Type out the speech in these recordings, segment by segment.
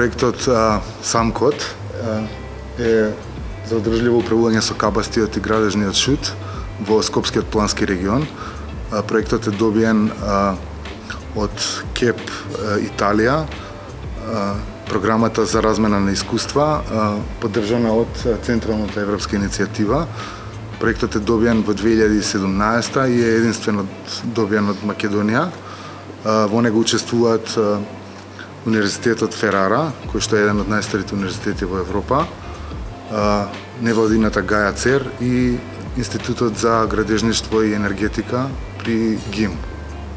Projektot SAMKOT je za održljivo upravljanje so kapaciteti gradežniот šut во Скопскиот плански регион. Проектот е добиен од КЕП Италија, програмата за размена на искуства, поддржана од Централната европска иницијатива. Проектот е добиен во 2017 и е единствено добиен од Македонија. Во него учествуваат Универзитетот Ферара, кој што е еден од најстарите универзитети во Европа, невладината Гаја Цер и Институтот за градежништво и енергетика при ГИМ,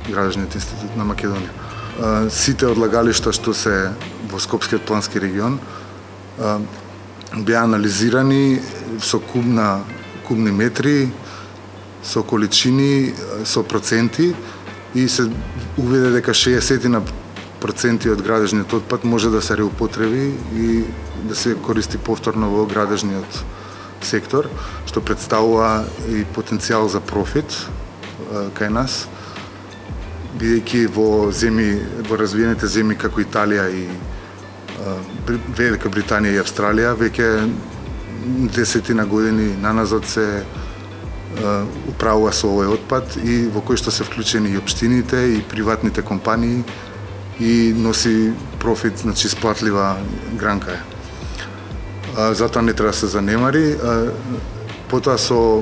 Градежниот институт на Македонија. Сите одлагалишта што се во Скопскиот плански регион беа анализирани со кубни метри, со количини, со проценти и се увиде дека 60% од градежниот отпад може да се реупотреби и да се користи повторно во градежниот сектор, што представува и потенцијал за профит кај нас, бидејќи во развиените земји како Италија и Велика Британија и Австралија веќе десетина години наназад се управува со овој отпад и во кој што се вклучени и општините и приватните компании и носи профит, значи сплатлива гранка е. Затоа не треба да се занемари. Потоа со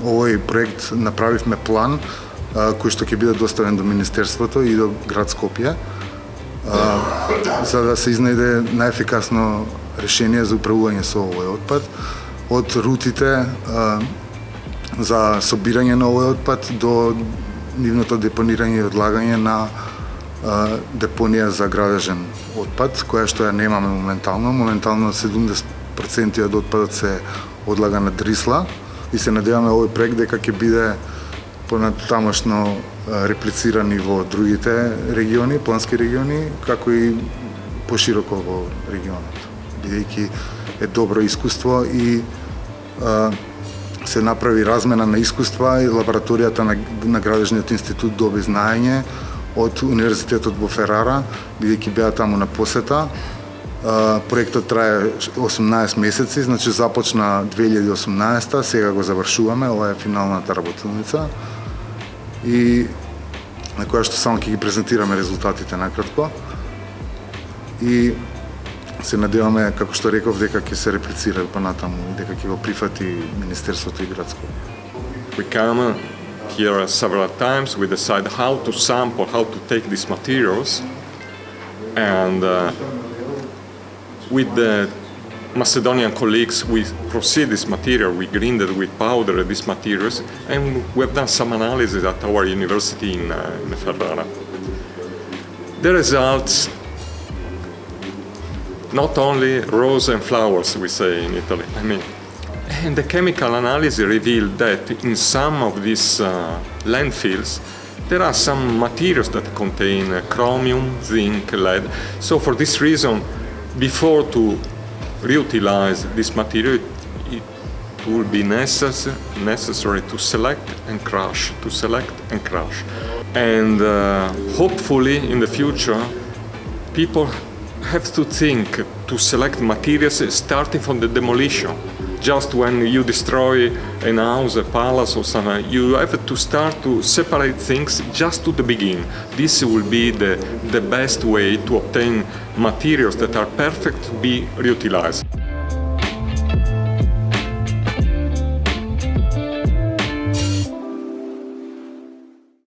овој проект направивме план кој што ќе биде доставен до Министерството и до град Скопје за да се изнајде најефикасно решение за управување со овој отпад, од рутите за собирање на овој отпад до нивното депонирање и одлагање на депонија за градежен отпад, која што ја немаме моментално. Моментално 70% од отпадот се одлага на Дрисла и се надеваме овој проект дека ќе биде понатамошно реплициран и во другите региони, плански региони, како и пошироко во регионот. Бидејќи е добро искуство и се направи размена на искуства и лабораторијата на Градежниот институт доби знаење од Универзитетот во Ферара, бидејќи беа таму на посета. Проектот трае 18 месеци, значи започна 2018, сега го завршуваме, ова е финалната работилница и на која што само ќе ги презентираме резултатите накратко. И се надеваме, како што реков, дека ќе се реплицира понатаму и дека ќе го прифати Министерството и градско. We come here several times. We decide how to sample, how to take these materials, and with the Macedonian colleagues we proceed this material, we grinded, we powdered these materials, and we have done some analysis at our university in Ferrara. The results, not only rose and flowers, we say in Italy. And the chemical analysis revealed that in some of these landfills there are some materials that contain chromium, zinc, lead. So for this reason, before to reutilize this material, it will be necessary to select and crush, And hopefully in the future, people have to think to select materials starting from the demolition. Just when you destroy a house, a palace or something, you have to start to separate things just to the beginning. This will be the best way to obtain materials that are perfect to be reutilized.